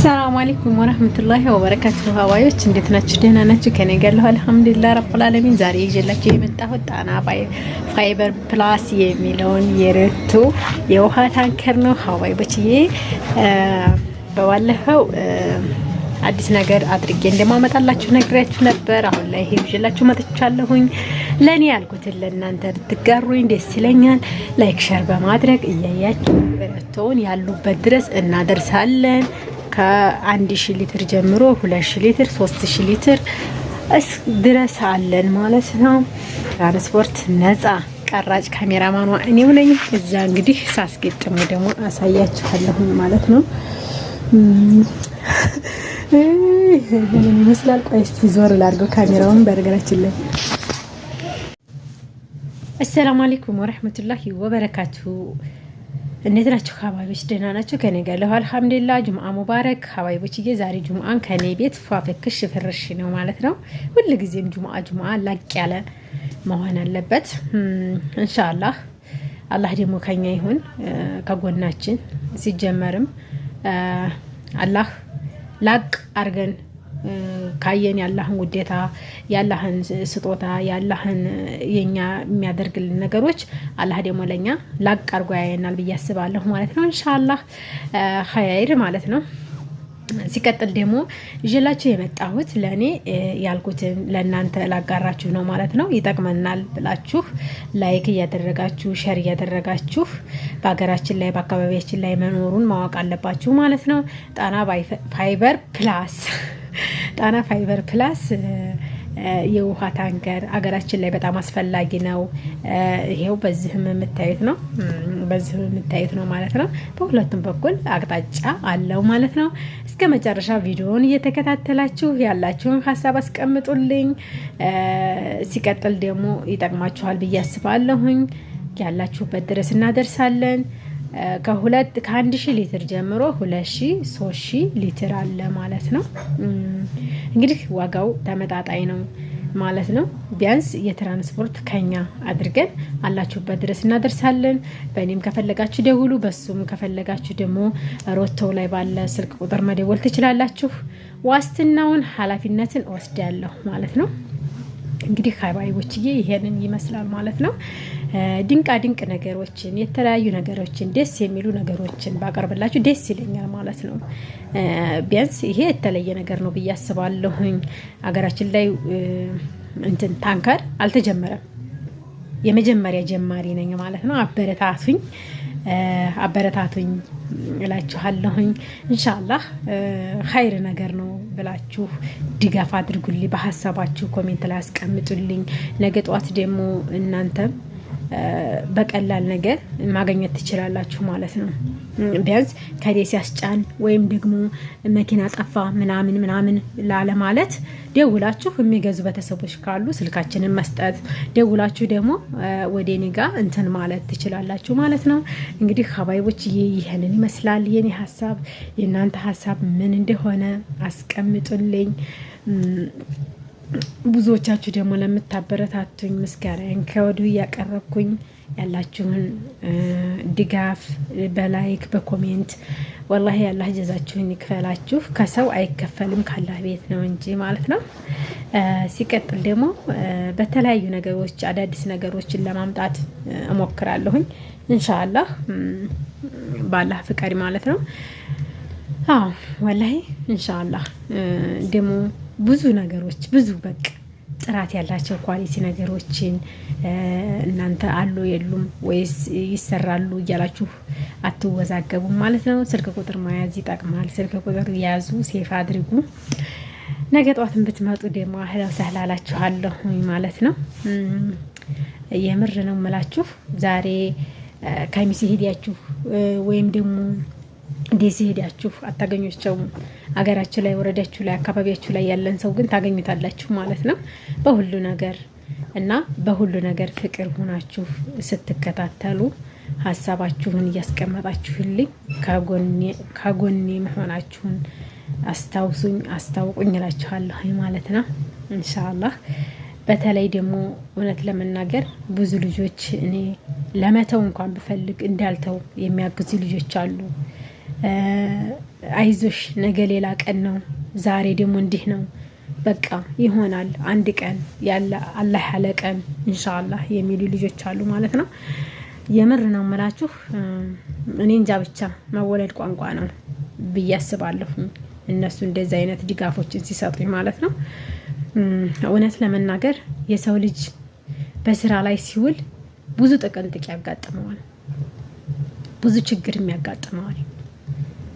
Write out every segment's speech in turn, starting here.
السلام عليكم ورحمة الله وبركاته. هوايوች እንዴት ናችሁ? ደህና ናችሁ? ከኔ ጋር አልሐምዱሊላህ ረብል ዓለሚን። ዛሬ ይዤላችሁ የመጣሁት ጣና ፋይበር ፕላስ የሚለውን የረቱ የውሃ ታንከር ነው። ሀዋይቦችዬ በባለፈው አዲስ ነገር አድርጌ እንደማመጣላችሁ ነግሬያችሁ ነበር። አሁን ላይ ይዤላችሁ መጥቻለሁኝ። ለኔ ያልኩትን ለእናንተ ብትጋሩኝ ደስ ይለኛል። ላይክ ሼር በማድረግ እያያችሁ ረቶውን ያሉበት ድረስ እናደርሳለን። ከ1000 ሊትር ጀምሮ 2000 ሊትር 3000 ሊትር ድረስ አለን ማለት ነው። ትራንስፖርት ነፃ። ቀራጭ ካሜራማኗ እኔው ነኝ። እዛ እንግዲህ ሳስገጥሙ ደግሞ አሳያችኋለሁ ማለት ነው። ምን ይመስላል? ቆይ እስቲ ዞር ላድርገው ካሜራውን። በነገራችን ላይ አሰላሙ አለይኩም ወራህመቱላሂ ወበረካቱ። እንዴት ናችሁ ሀባይቦች? ደህና ናችሁ? ከኔ ጋር አልሐምዱሊላህ። ጁምአ ሙባረክ ሀባይቦችዬ። ዛሬ ጁምአን ከኔ ቤት ፏፍክሽ ፍርሽ ነው ማለት ነው። ሁልጊዜም ጁምአ ላቅ ያለ መሆን አለበት ኢንሻአላህ። አላህ ደግሞ ከኛ ይሁን ከጎናችን። ሲጀመርም አላህ ላቅ አርገን ካየን ያላህን ውዴታ ያላህን ስጦታ ያላህን የኛ የሚያደርግልን ነገሮች አላህ ደግሞ ለኛ ላቅ አርጎ ያየናል ብዬ አስባለሁ ማለት ነው ኢንሻአላህ። ኸይር ማለት ነው። ሲቀጥል ደግሞ ይዤላችሁ የመጣሁት ለኔ ያልኩትን ለእናንተ ላጋራችሁ ነው ማለት ነው። ይጠቅመናል ብላችሁ ላይክ እያደረጋችሁ ሼር እያደረጋችሁ በሀገራችን ላይ በአካባቢያችን ላይ መኖሩን ማወቅ አለባችሁ ማለት ነው። ጣና ፋይበር ፕላስ ጣና ፋይበር ፕላስ የውሃ ታንከር አገራችን ላይ በጣም አስፈላጊ ነው። ይሄው በዚህም የምታዩት ነው ማለት ነው። በሁለቱም በኩል አቅጣጫ አለው ማለት ነው። እስከ መጨረሻ ቪዲዮውን እየተከታተላችሁ ያላችሁን ሀሳብ አስቀምጡልኝ። ሲቀጥል ደግሞ ይጠቅማችኋል ብዬ አስባለሁኝ። ያላችሁበት ድረስ እናደርሳለን። ከ1000 ሊትር ጀምሮ 2000 3000 ሊትር አለ ማለት ነው። እንግዲህ ዋጋው ተመጣጣኝ ነው ማለት ነው። ቢያንስ የትራንስፖርት ከኛ አድርገን አላችሁበት ድረስ እናደርሳለን። በእኔም ከፈለጋችሁ ደውሉ፣ በሱም ከፈለጋችሁ ደግሞ ሮቶው ላይ ባለ ስልክ ቁጥር መደወል ትችላላችሁ። ዋስትናውን ኃላፊነትን ወስዳለሁ ማለት ነው። እንግዲህ ሀባይቦችዬ ይሄንን ይመስላል ማለት ነው። ድንቅ ነገሮችን የተለያዩ ነገሮችን ደስ የሚሉ ነገሮችን ባቀርብላችሁ ደስ ይለኛል ማለት ነው። ቢያንስ ይሄ የተለየ ነገር ነው ብዬ አስባለሁኝ። አገራችን ላይ እንትን ታንከር አልተጀመረም። የመጀመሪያ ጀማሪ ነኝ ማለት ነው። አበረታቱኝ እላችኋለሁኝ ኢንሻአላህ። ኸይር ነገር ነው ብላችሁ ድጋፍ አድርጉልኝ። በሐሳባችሁ ኮሜንት ላይ አስቀምጡልኝ። ነገ ጧት ደግሞ እናንተም በቀላል ነገር ማግኘት ትችላላችሁ ማለት ነው። ቢያንስ ከዴስ ያስጫን ወይም ደግሞ መኪና ጠፋ ምናምን ላለ ማለት ደውላችሁ የሚገዙ ቤተሰቦች ካሉ ስልካችንን መስጠት፣ ደውላችሁ ደግሞ ወደ እኔ ጋር እንትን ማለት ትችላላችሁ ማለት ነው። እንግዲህ ሀባይቦች ይሄንን ይመስላል የኔ ሀሳብ። የእናንተ ሀሳብ ምን እንደሆነ አስቀምጡልኝ። ብዙዎቻችሁ ደግሞ ለምታበረታቱኝ ምስጋናን ከወዲሁ እያቀረብኩኝ ያላችሁን ድጋፍ በላይክ በኮሜንት ወላሂ አላህ ጀዛችሁን ይክፈላችሁ። ከሰው አይከፈልም ካላህ ቤት ነው እንጂ ማለት ነው። ሲቀጥል ደግሞ በተለያዩ ነገሮች አዳዲስ ነገሮችን ለማምጣት እሞክራለሁኝ ኢንሻአላህ ባላህ ፍቃድ ማለት ነው። ወላሂ ኢንሻአላህ ደግሞ ብዙ ነገሮች በቃ ጥራት ያላቸው ኳሊቲ ነገሮችን እናንተ አሉ የሉም ወይስ ይሰራሉ እያላችሁ አትወዛገቡም ማለት ነው። ስልክ ቁጥር መያዝ ይጠቅማል። ስልክ ቁጥር ያዙ፣ ሴፍ አድርጉ። ነገ ጧትን ብትመጡ ደግሞ አህላው ሰህላላችኋለሁ ማለት ነው። የምር ነው የምላችሁ። ዛሬ ከሚስ ሄዳችሁ ወይም ደግሞ ደስ ሄዳችሁ አታገኙቸውም። አገራችሁ ላይ ወረዳችሁ ላይ አካባቢያችሁ ላይ ያለን ሰው ግን ታገኙታላችሁ ማለት ነው። በሁሉ ነገር ፍቅር ሆናችሁ ስትከታተሉ ሀሳባችሁን እያስቀመጣችሁልኝ ከጎኔ መሆናችሁን አስታውቁኝ እላችኋለሁ ማለት ነው ኢንሻአላህ። በተለይ ደግሞ እውነት ለመናገር ብዙ ልጆች እኔ ለመተው እንኳን ብፈልግ እንዳልተው የሚያግዙ ልጆች አሉ። አይዞሽ ነገ ሌላ ቀን ነው፣ ዛሬ ደግሞ እንዲህ ነው፣ በቃ ይሆናል አንድ ቀን ያለ አላህ ያለ ቀን ኢንሻአላህ የሚሉ ልጆች አሉ ማለት ነው። የምር ነው የምላችሁ። እኔ እንጃ ብቻ መወለድ ቋንቋ ነው ብዬ አስባለሁ። እነሱ እንደዚህ አይነት ድጋፎችን ሲሰጡኝ ማለት ነው። እውነት ለመናገር የሰው ልጅ በስራ ላይ ሲውል ብዙ ጥቅንጥቅ ያጋጥመዋል፣ ብዙ ችግርም ያጋጥመዋል።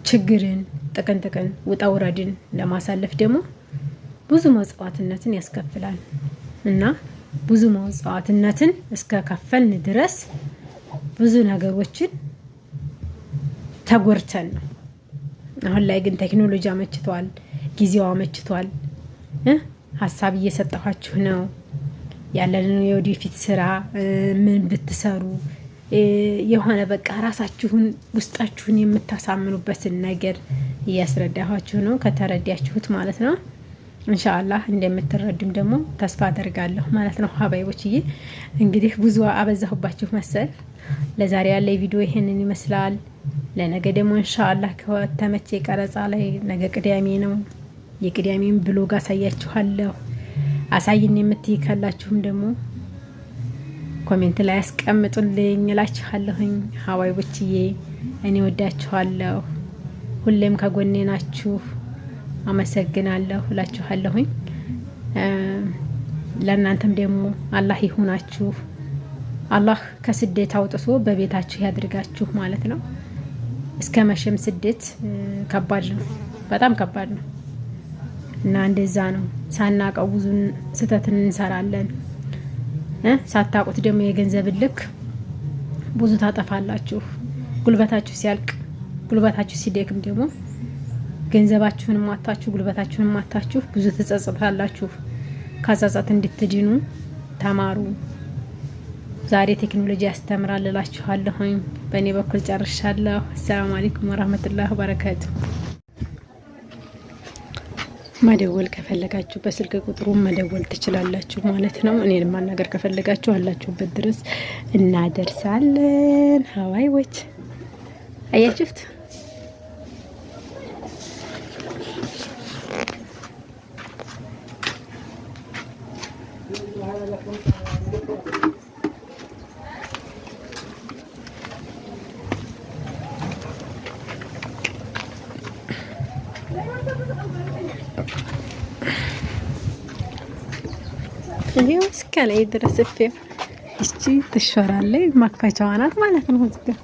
ችግርን ጥቅንጥቅን ውጣ ውረድን ለማሳለፍ ደግሞ ብዙ መስዋዕትነትን ያስከፍላል እና ብዙ መስዋዕትነትን እስከ ከፈልን ድረስ ብዙ ነገሮችን ተጎርተን ነው። አሁን ላይ ግን ቴክኖሎጂ አመችቷል፣ ጊዜው አመችቷል። ሀሳብ እየሰጠኋችሁ ነው ያለንን የወደፊት ስራ ምን ብትሰሩ የሆነ በቃ ራሳችሁን ውስጣችሁን የምታሳምኑበትን ነገር እያስረዳኋችሁ ነው፣ ከተረዳችሁት ማለት ነው። ኢንሻአላህ እንደምትረዱም ደግሞ ተስፋ አደርጋለሁ ማለት ነው። ሀባይቦችዬ እንግዲህ ብዙ አበዛሁባችሁ መሰል። ለዛሬ ያለ ቪዲዮ ይሄንን ይመስላል። ለነገ ደግሞ ኢንሻአላህ ከተመቼ ቀረጻ ላይ ነገ ቅዳሜ ነው፣ የቅዳሜን ብሎግ አሳያችኋለሁ። አሳይን የምትይ ካላችሁም ደግሞ ኮሜንት ላይ አስቀምጡልኝ እላችኋለሁኝ። ሀባይቦችዬ እኔ ወዳችኋለሁ፣ ሁሌም ከጎኔ ናችሁ። አመሰግናለሁ እላችኋለሁኝ። ለእናንተም ደግሞ አላህ ይሁናችሁ። አላህ ከስደት አውጥቶ በቤታችሁ ያድርጋችሁ ማለት ነው። እስከ መቼም ስደት ከባድ ነው፣ በጣም ከባድ ነው እና እንደዛ ነው። ሳናቀው ብዙ ስህተትን እንሰራለን። ሳታቁት ደግሞ የገንዘብ ልክ ብዙ ታጠፋላችሁ። ጉልበታችሁ ሲያልቅ፣ ጉልበታችሁ ሲደክም ደግሞ ገንዘባችሁን ማታችሁ ጉልበታችሁን ማታችሁ ብዙ ትጸጸታላችሁ። ከጸጸት እንድትድኑ ተማሩ። ዛሬ ቴክኖሎጂ ያስተምራል እላችኋለሁኝ። በእኔ በኩል ጨርሻለሁ። አሰላሙ አለይኩም ወራህመቱላሂ ወበረካቱ። መደወል ከፈለጋችሁ በስልክ ቁጥሩ መደወል ትችላላችሁ ማለት ነው። እኔን ማናገር ከፈለጋችሁ አላችሁበት ድረስ እናደርሳለን። ሀዋይዎች አያችሁት? ይሄው እስከ ላይ ድረስ እፊው እቺ ትሾራለች። ማክፈቻዋ ናት ማለት ነው። እዚህ ጋር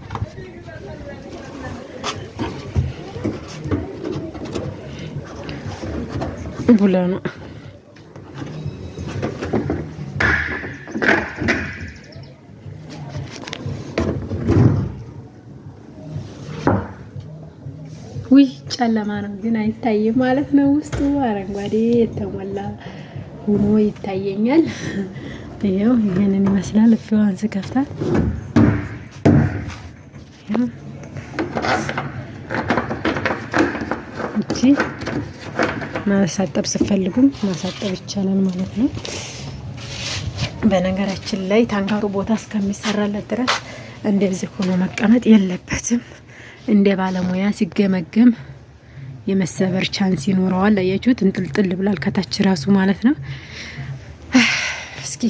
ቡላና ውይ ጨለማ ነው ግን አይታይም ማለት ነው። ውስጡ አረንጓዴ የተሞላ ሆኖ ይታየኛል። ይሄው ይሄንን ይመስላል። እፊዋን ስከፍታት እቺ ማሳጠብ ስፈልጉም ማሳጠብ ይቻላል ማለት ነው። በነገራችን ላይ ታንጋሩ ቦታ እስከሚሰራለት ድረስ እንደዚህ ሆኖ መቀመጥ የለበትም። እንደ ባለሙያ ሲገመገም የመሰበር ቻንስ ይኖረዋል። አያችሁት? እንጥልጥል ብላል ከታች ራሱ ማለት ነው። እስኪ